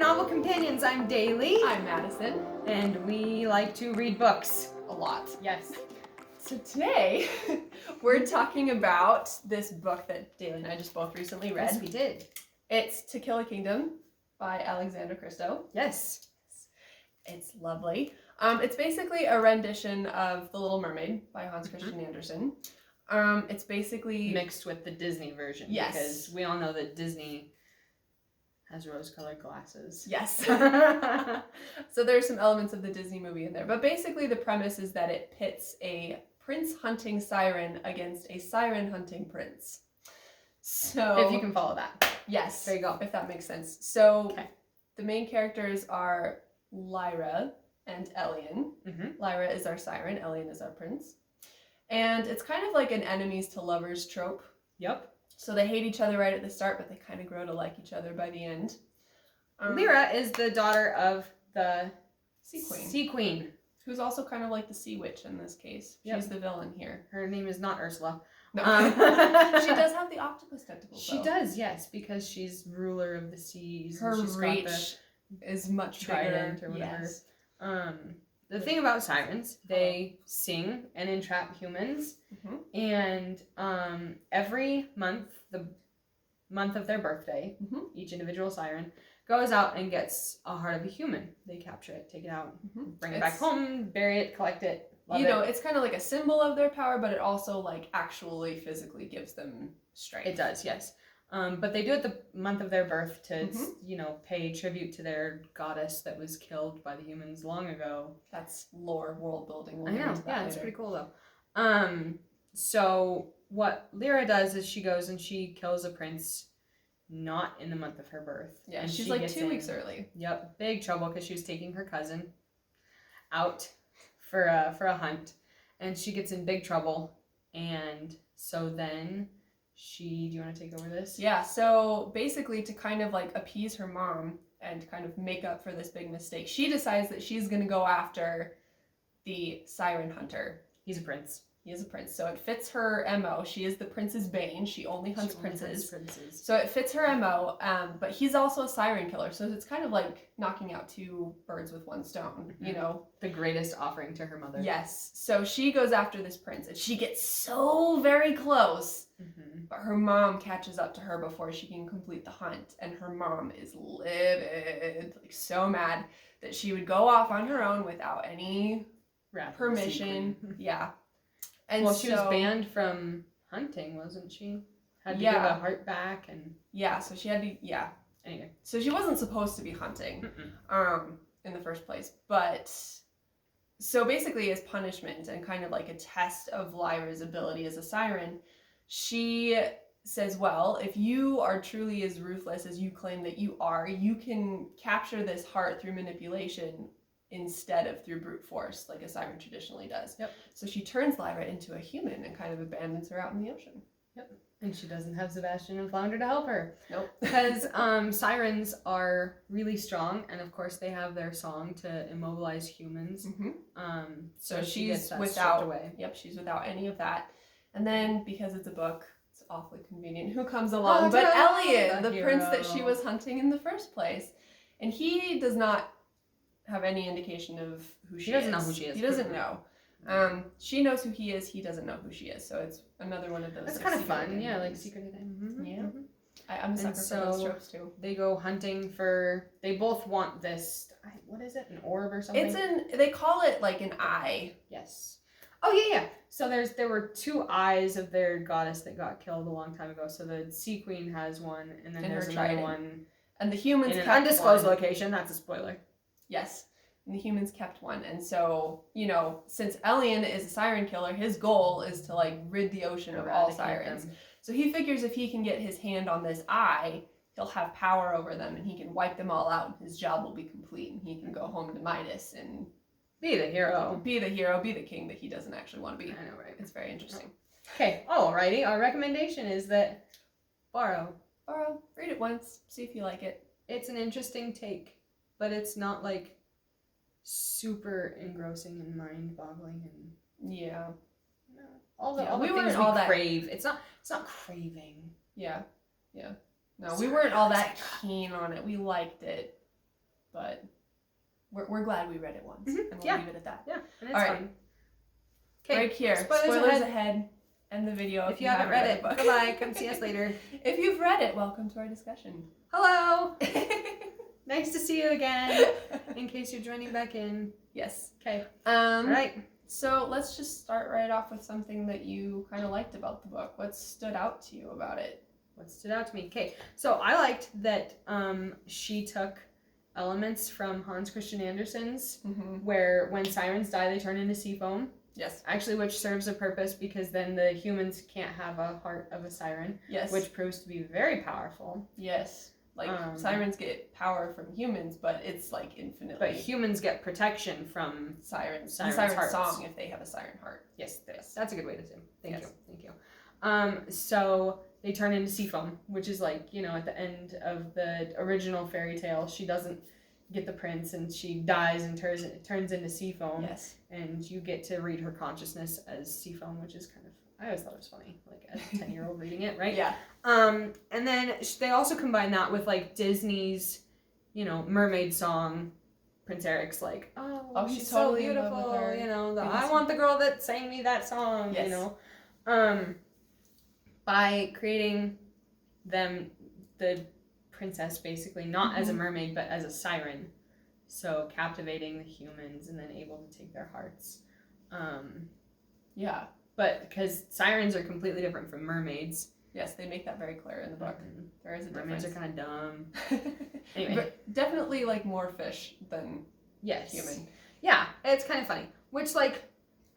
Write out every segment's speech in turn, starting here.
Novel Companions. I'm Daly. I'm Madison. And we like to read books. A lot. Yes. So today, we're talking about this book that Daly and I just both recently read. Yes, we did. It's To Kill a Kingdom by Alexandra Christo. Yes. It's lovely. It's basically a rendition of The Little Mermaid by Hans Christian Andersen. It's basically mixed with the Disney version. Yes. Because we all know that Disney has rose-colored glasses. Yes. So there's some elements of the Disney movie in there. But basically the premise is that it pits a prince hunting siren against a siren hunting prince. So if you can follow that. Yes. There you go. If that makes sense. So okay. The main characters are Lyra and Elian. Mm-hmm. Lyra is our siren, Elian is our prince. And it's kind of like an enemies to lovers trope. Yep. So they hate each other right at the start, but they kind of grow to like each other by the end. Lyra is the daughter of the Sea Queen. Who's also kind of like the Sea Witch in this case. Yep. She's the villain here. Her name is not Ursula. No. She does have the octopus tentacles, She does, yes, because she's ruler of the seas. Her she's reach is much trident bigger. Or whatever. Yes. The thing about sirens, they sing and entrap humans, and every month, the month of their birthday, each individual siren goes out and gets a heart of a human. They capture it, take it out, bring it back home, bury it, collect it. It's kind of like a symbol of their power, but it also like actually physically gives them strength. It does, yes. But they do it the month of their birth to, pay tribute to their goddess that was killed by the humans long ago. That's lore, world building. I know, yeah, it's pretty cool though. So what Lyra does is she goes and she kills a prince not in the month of her birth. Yeah, and she's she like 2 weeks early. Yep, big trouble because she was taking her cousin out for a hunt, and she gets in big trouble, and so then do you want to take over this? Yeah, so basically to kind of like appease her mom and kind of make up for this big mistake, she decides that she's going to go after the Siren Hunter. He's a prince. He is a prince, so it fits her MO. She is the prince's bane. She only hunts princes. So it fits her MO, but he's also a siren killer, so it's kind of like knocking out two birds with one stone, you know? The greatest offering to her mother. Yes. So she goes after this prince, and she gets so very close, but her mom catches up to her before she can complete the hunt, and her mom is livid, like so mad that she would go off on her own without any permission. Yeah. And she was banned from hunting, wasn't she? Had to give a heart back and... Yeah, so she had to... Yeah. Anyway. So she wasn't supposed to be hunting in the first place. But... So basically as punishment and kind of like a test of Lyra's ability as a siren, she says, well, if you are truly as ruthless as you claim that you are, you can capture this heart through manipulation instead of through brute force, like a siren traditionally does. Yep. So she turns Lyra into a human and kind of abandons her out in the ocean. Yep. And she doesn't have Sebastian and Flounder to help her. Nope. Because sirens are really strong, and of course they have their song to immobilize humans. So she gets that stripped away. Yep, she's without any of that. And then, because it's a book, it's awfully convenient. Who comes along but Elliot, the prince that she was hunting in the first place. And he does not have any indication of who she is. He doesn't know who she is. He doesn't know. She knows who he is. He doesn't know who she is. So it's another one of those. That's kind of fun. Yeah, like secret identity. Yeah. I'm a sucker for those tropes too. They go hunting for. They both want this. What is it? An orb or something? They call it like an eye. Yes. Oh yeah. So there were two eyes of their goddess that got killed a long time ago. So the Sea Queen has one, and then there's another one. And the humans in an kept undisclosed one. location. That's a spoiler. Yes. And the humans kept one. And so, since Elian is a siren killer, his goal is to like rid the ocean of all sirens. So he figures if he can get his hand on this eye, he'll have power over them and he can wipe them all out and his job will be complete and he can go home to Midas and be the hero, be the king that he doesn't actually want to be. I know, right? It's very interesting. Okay. Alrighty. Our recommendation is that borrow, read it once, see if you like it. It's an interesting take, but it's not like super engrossing and mind-boggling and all the things we crave. It's not craving. Yeah. No, we weren't all that keen on it. We liked it. but we're glad we read it once, and we'll leave it at that. Yeah, and it's all right. fun. Right here, spoilers ahead. End the video if you haven't read it. Goodbye. Come see us later. If you've read it, welcome to our discussion. Hello. Nice to see you again. In case you're joining back in. Yes. Okay. All right. So let's just start right off with something that you kind of liked about the book. What stood out to you about it? What stood out to me? Okay. So I liked that she took elements from Hans Christian Andersen's, where when sirens die, they turn into sea foam. Yes. Actually, which serves a purpose because then the humans can't have a heart of a siren. Yes. Which proves to be very powerful. Yes. Like, sirens get power from humans, but it's like infinitely. But humans get protection from sirens. Siren's siren song if they have a siren heart. Yes, that's a good way to say it. Thank you. So they turn into sea foam, which is like, at the end of the original fairy tale, she doesn't get the prince and she dies and turns into sea foam. Yes. And you get to read her consciousness as sea foam, which is kind of, I always thought it was funny, like as a 10-year-old reading it, right? Yeah. And then they also combine that with like Disney's, mermaid song. Prince Eric's like, oh she's totally so beautiful, in love with her. I want the girl that sang me that song, yes. By creating them, the princess basically, not as a mermaid, but as a siren. So captivating the humans and then able to take their hearts. Yeah. But because sirens are completely different from mermaids. Yes, they make that very clear in the book. There is a difference. Mermaids are kind of dumb. Anyway. But definitely like more fish than human. Yeah, it's kind of funny. Which like,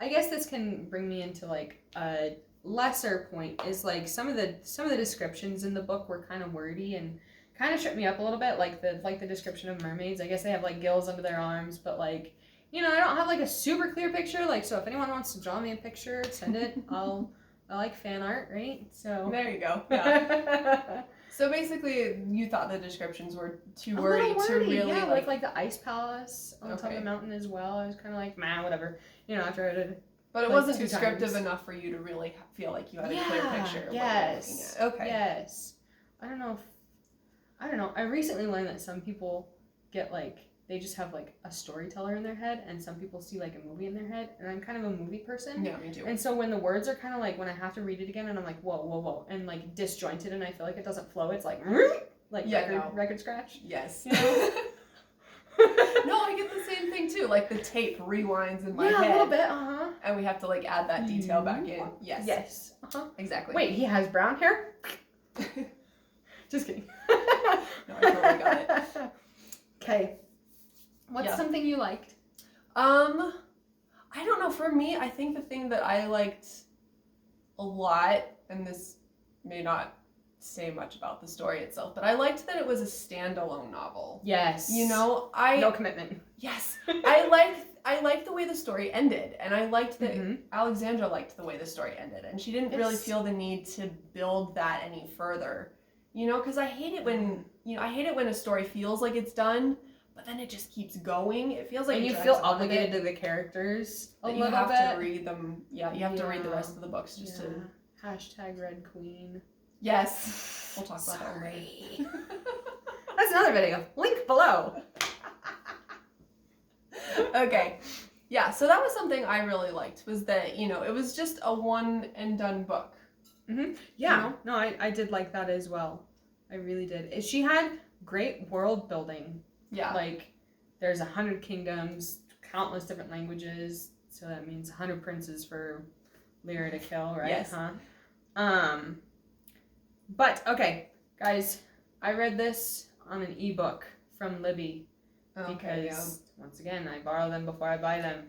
I guess this can bring me into like a lesser point is like some of the descriptions in the book were kind of wordy and kind of tripped me up a little bit. Like the description of mermaids. I guess they have like gills under their arms, but like, I don't have like a super clear picture. Like, so if anyone wants to draw me a picture, send it. I like fan art, right? So there you go. Yeah. So basically, you thought the descriptions were too wordy to really like the ice palace on top of the mountain as well. I was kind of like, whatever. After I did. But it wasn't descriptive enough for you to really feel like you had a clear picture of what you're looking at. Okay. Yes. I don't know. I recently learned that some people get like, they just have like a storyteller in their head, and some people see like a movie in their head, and I'm kind of a movie person. Yeah, me too. And so when the words are kind of like, when I have to read it again and I'm like, whoa, and like disjointed and I feel like it doesn't flow, it's like record scratch. Yes. No, I get the same thing too. Like the tape rewinds in my head. Yeah, a little bit, And we have to like add that detail back in. Yes. Yes. Exactly. Wait, he has brown hair? Just kidding. No, I totally got it. Okay. What's something you liked? I don't know. For me, I think the thing that I liked a lot, and this may not say much about the story itself, but I liked that it was a standalone novel. Yes. No commitment. Yes. I liked the way the story ended, and I liked that Alexandra liked the way the story ended, and she didn't really feel the need to build that any further. Because I hate it when a story feels like it's done, but then it just keeps going. It feels like you feel obligated to the characters a little bit. You have to read them. Yeah, you have to read the rest of the books just to. Hashtag Red Queen. Yes. We'll talk about that later. That's another video. Link below. Okay. Yeah, so that was something I really liked, was that, it was just a one and done book. Mm-hmm. Yeah. No, I did like that as well. I really did. She had great world building. Yeah. Like, there's 100 kingdoms, countless different languages, so that means 100 princes for Lyra to kill, right? Yes. But, okay, guys, I read this on an ebook from Libby because, once again, I borrow them before I buy them.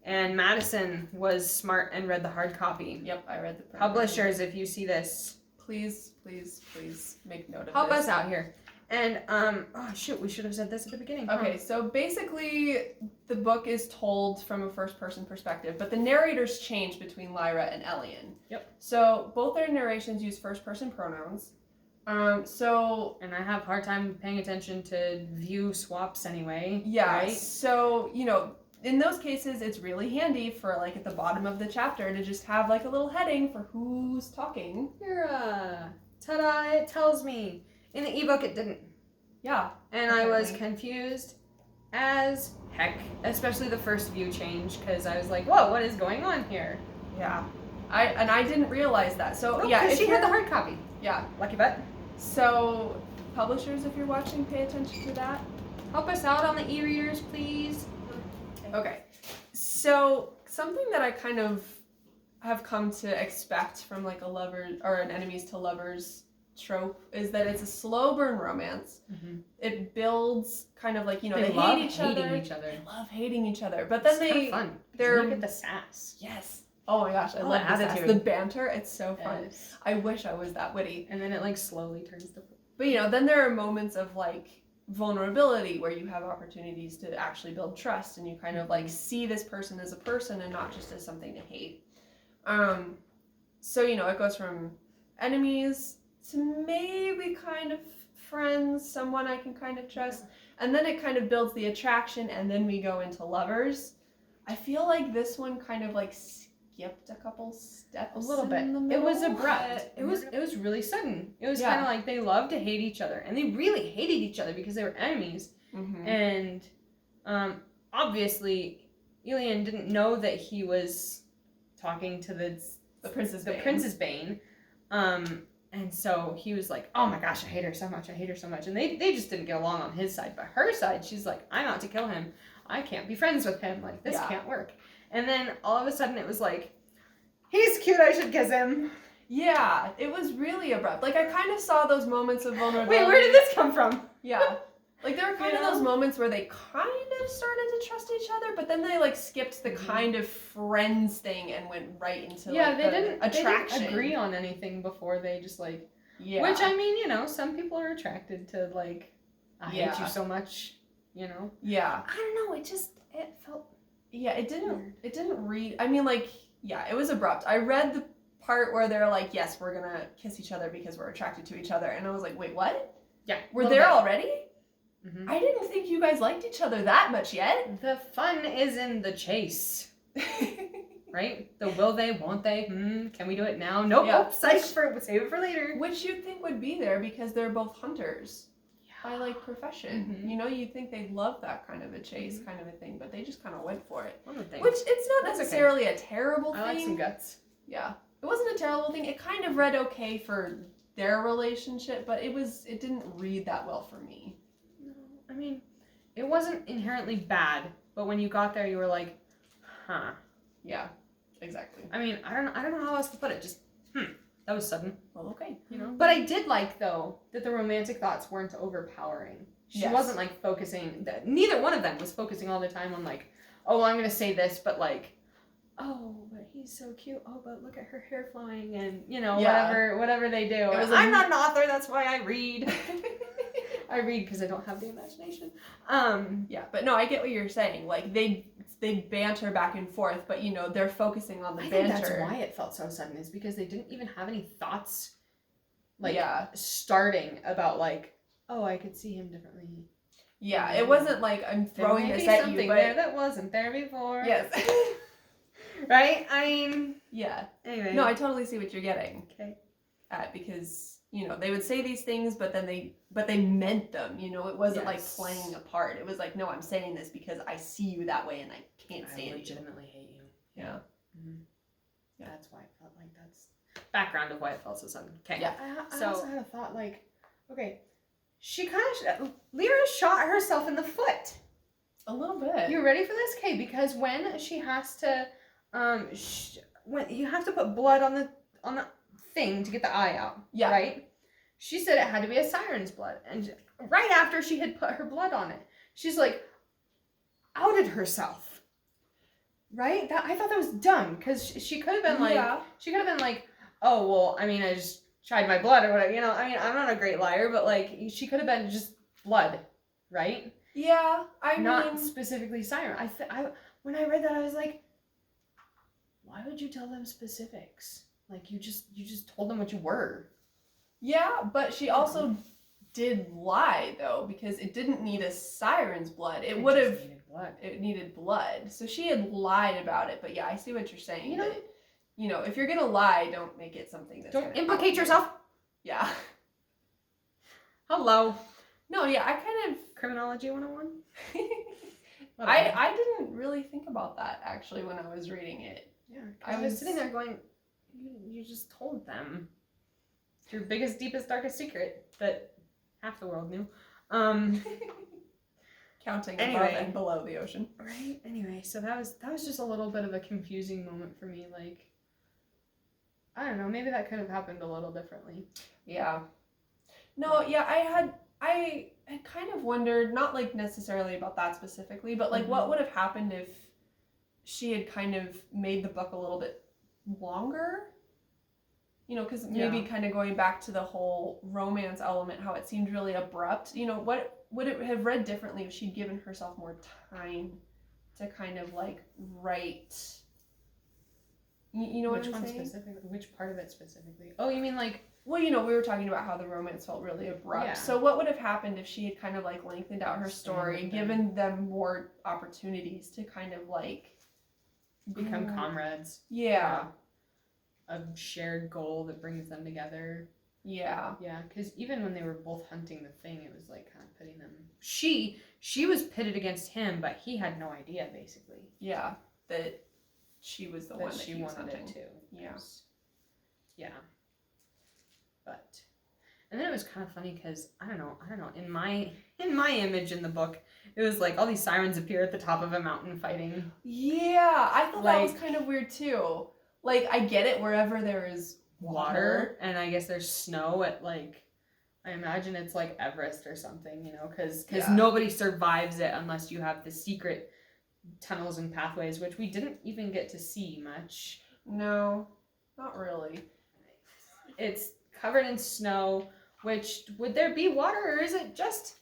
And Madison was smart and read the hard copy. Yep, I read the print. Publishers, if you see this, please make note of help us out here. And, we should have said this at the beginning. Okay, so basically, the book is told from a first-person perspective, but the narrators change between Lyra and Elian. Yep. So, both their narrations use first-person pronouns. And I have a hard time paying attention to view swaps anyway. Yeah, right? So, in those cases, it's really handy for, like, at the bottom of the chapter to just have, like, a little heading for who's talking. Ta-da, it tells me. In the ebook, it didn't. Yeah. And I was confused as heck, especially the first view change, because I was like, whoa, what is going on here? Yeah. I didn't realize that. So Nope, yeah, because if she had the you're- hard copy. Yeah. Lucky butt. So publishers, if you're watching, pay attention to that. Help us out on the e-readers, please. Okay. So something that I kind of have come to expect from like a lover or an enemies to lovers trope is that it's a slow burn romance. Mm-hmm. It builds kind of like, you know, They they love hate each hating other. each other. They love hating each other. But then It's kind they of fun. they're Then you get the sass. yes. Oh my gosh, I Oh, love the the sass. attitude. The banter, it's so fun. Yes. I wish I was that witty. And then it like slowly turns to. But you know, then there are moments of like vulnerability where you have opportunities to actually build trust and you kind of like see this person as a person and not just as something to hate. So you know, it goes from enemies to maybe kind of friends, someone I can kind of trust, and then it kind of builds the attraction and then we go into lovers. I feel like this one kind of like skipped a couple steps. A little bit. In the It middle, was abrupt. but- It was really sudden. It was Yeah. kind of like they loved to hate each other, and they really hated each other because they were enemies. Mhm. And obviously, Elian didn't know that he was talking to the Princess Bane. Princess Bane. And so he was like, "Oh my gosh, I hate her so much. I hate her so much." And they just didn't get along on his side, but her side, she's like, "I'm out to kill him. I can't be friends with him. Like this Yeah. can't work." And then all of a sudden, it was like, "He's cute. I should kiss him." Yeah, it was really abrupt. Like I kind of saw those moments of vulnerability. Wait, where did this come from? Yeah. Like there were kind You of those know? moments where they kind of started to trust each other, but then they like skipped the kind of friends thing and went right into Yeah, like they the didn't attraction. They didn't agree on anything before they just like. Yeah. Which I mean, you know, some people are attracted to like, I hate Yeah. you so much, you know. Yeah. I don't know. It felt. Yeah, it didn't Weird. it didn't read I mean like yeah, it was abrupt. I read the part where they're like, yes, we're gonna kiss each other because we're attracted to each other, and I was like, wait, what? Yeah. We're there little already? bit. Mhm. I didn't think you guys liked each other that much yet. The fun is in the chase, right? The will they, won't they? Can we do it now? Nope. Yeah. Save it for later. Which you'd think would be there because they're both hunters by like profession. Mhm. You know, you'd think they'd love that kind of a chase kind of a thing, but they just kind of went for it. One of the things. Which it's not That's okay. necessarily a terrible I thing. like some guts. Yeah. It wasn't a terrible thing. It kind of read okay for their relationship, but it didn't read that well for me. No, I mean, it wasn't inherently bad, but when you got there, you were like, huh. Yeah. Exactly. I mean, I don't know how else to put it. Just, that was sudden. Well, okay. You know? But I did like, though, that the romantic thoughts weren't overpowering. She Yes. wasn't, like, focusing... Neither one of them was focusing all the time on, like, oh, well, I'm going to say this, but, like, oh, but he's so cute. Oh, but look at her hair flowing and, you know, Yeah. whatever they do. It was I'm not an author. That's why I read. I read because I don't have the imagination. Yeah, but no, I get what you're saying. Like, they banter back and forth, but, you know, they're focusing on the I banter. think that's why it felt so sudden, is because they didn't even have any thoughts, like, Yeah. starting about, like, oh, I could see him differently. Yeah, it wasn't like I'm throwing There may this be at something you, but there that wasn't there before. yes. Right? I mean, Yeah. anyway. No, I totally see what you're getting Okay. at, because, you know, they would say these things, but then they meant them, you know, it wasn't like Yes. playing a part. It was like, no, I'm saying this because I see you that way and I can't I stand you. legitimately hate you. Yeah. Mhm. Yeah. That's why it felt like that's background of why it felt so sudden. Okay. Yeah. I So- also had a thought, like, okay, she kind of Lyra shot herself in the foot. A little bit. You ready for this? Okay, because when she has to, when you have to put blood on the thing to get the eye out. Yeah. Right. She said it had to be a siren's blood, and right after she had put her blood on it, she's like, outed herself. Right. I thought that was dumb, because she could have been like, she could have been like, oh well, I mean, I just tried my blood or whatever. You know, I mean, I'm not a great liar, but like, she could have been just blood, right? Yeah, I Not mean, specifically siren. When I read that, I was like, why would you tell them specifics? Like, you just told them what you were. yeah, but she also did lie though, because it didn't need a siren's blood. It would just have. needed blood. It needed blood. So she had lied about it, but yeah, I see what you're saying. You know- that, you know, if you're gonna lie, don't make it something that's Don't gonna implicate out you. yourself. Yeah. Hello. No, yeah, I kind Criminology 101. of I didn't really think about that actually when I was reading it. Yeah, I was sitting there going, you just told them. It's your biggest, deepest, darkest secret that half the world knew. Counting Anyway. above and below the ocean. Right. Anyway, so that was just a little bit of a confusing moment for me. Like, I don't know, maybe that could have happened a little differently. Yeah. No, yeah, I had kind of wondered, not like necessarily about that specifically, but like what would have happened if she had kind of made the book a little bit longer? You know, because maybe kind of going back to the whole romance element, how it seemed really abrupt. You know, what would it have read differently if she'd given herself more time to kind of like write? You know Which what I'm one saying? specifically? Which part of it specifically? Oh, you mean like? Well, you know, we were talking about how the romance felt really abrupt. Yeah. So what would have happened if she had kind of like lengthened out her story, given them more opportunities to kind of like Become comrades. Yeah. A shared goal that brings them together. Yeah. Yeah, because even when they were both hunting the thing, it was like kind of pitting them. She was pitted against him, but he had no idea, basically. Yeah. That she was the one that she he was wanted hunting. it too. Yeah. Yeah. But, and then it was kind of funny because I don't know. In my image in the book, it was like all these sirens appear at the top of a mountain fighting. Yeah, I thought that was Like- kind of weird too. Like, I get it wherever there is water. And I guess there's snow at like, I imagine it's like Everest or something, you know, because Yeah. nobody survives it unless you have the secret tunnels and pathways, which we didn't even get to see much. No, not really. It's covered in snow, which, would there be water or is it just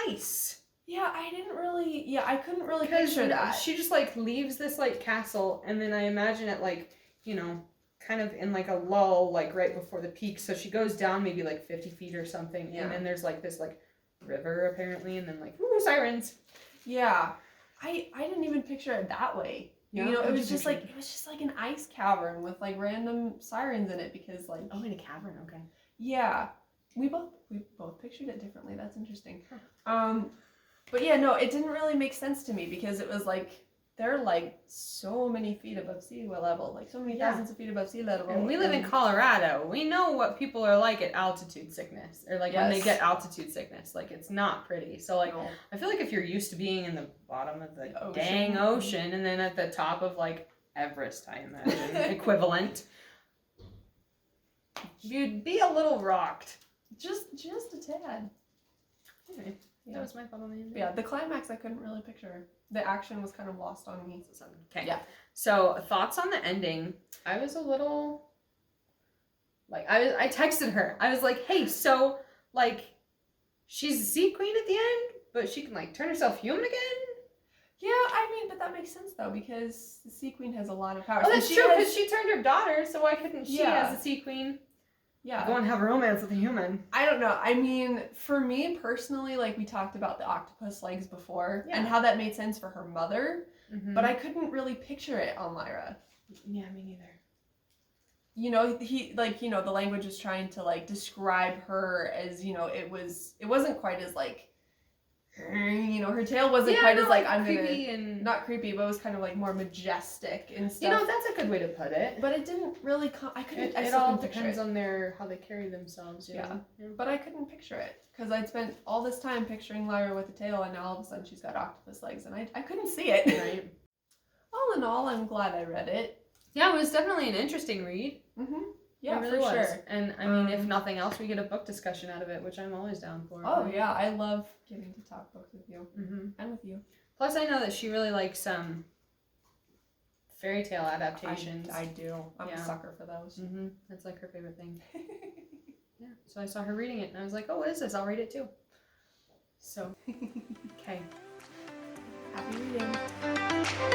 ice? Yeah, I couldn't really picture that. She just like leaves this like castle, and then I imagine it like, you know, kind of in like a lull, like right before the peak. So she goes down maybe like 50 feet or something, Yeah. and then there's like this like river apparently, and then like, ooh, sirens. Yeah, I didn't even picture it that way. Yeah, You know, what it did was you just picture? like an ice cavern with like random sirens in it because like Oh, in a cavern, okay. yeah, we both pictured it differently. That's interesting. But yeah, no, it didn't really make sense to me because it was like they're like so many feet above sea level, like so many thousands of feet above sea level. And we live in Colorado. We know what people are like at altitude sickness, or like when they Yes. get altitude sickness. Like, it's not pretty. So like, No. I feel like if you're used to being in the bottom of the Ocean. dang ocean and then at the top of like Everest, I imagine, equivalent, you'd be a little rocked. just a tad. Anyway, Yeah. that was my thought on the ending. Yeah, the climax I couldn't really picture. The action was kind of lost on me. Okay. Yeah. So thoughts on the ending? I was a little like I texted her. I was like, hey, so like she's a sea queen at the end, but she can like turn herself human again? Yeah, I mean, but that makes sense though because the Sea Queen has a lot of power. Oh, that's And true, because she turned her daughter, so why couldn't she, Yeah. as a sea queen, Yeah. go and have a romance with a human? I don't know. I mean, for me personally, like we talked about the octopus legs before and Yeah. how that made sense for her mother, Mm-hmm. but I couldn't really picture it on Lyra. Yeah, me neither. You know, the language was trying to like describe her as, you know, it wasn't quite as like, you know, her tail wasn't quite as like I'm creepy gonna, and not creepy, but it was kind of like more majestic and stuff. you know, that's a good way to put it. But it didn't really I It still all couldn't picture depends it. on how they carry themselves. You know? But I couldn't picture it because I'd spent all this time picturing Lyra with a tail, and now all of a sudden she's got octopus legs, and I couldn't see it. Right. All in all, I'm glad I read it. Yeah, it was definitely an interesting read. Mm-hmm. Yeah, it really for was. sure. And I mean, if nothing else, we get a book discussion out of it, which I'm always down for. Oh yeah, I love getting to talk books with you Mm-hmm. and with you. Plus, I know that she really likes fairy tale adaptations. I do. I'm Yeah. a sucker for those. Mm-hmm. That's like her favorite thing. Yeah. So I saw her reading it, and I was like, "Oh, what is this? I'll read it too." So, okay. Happy reading.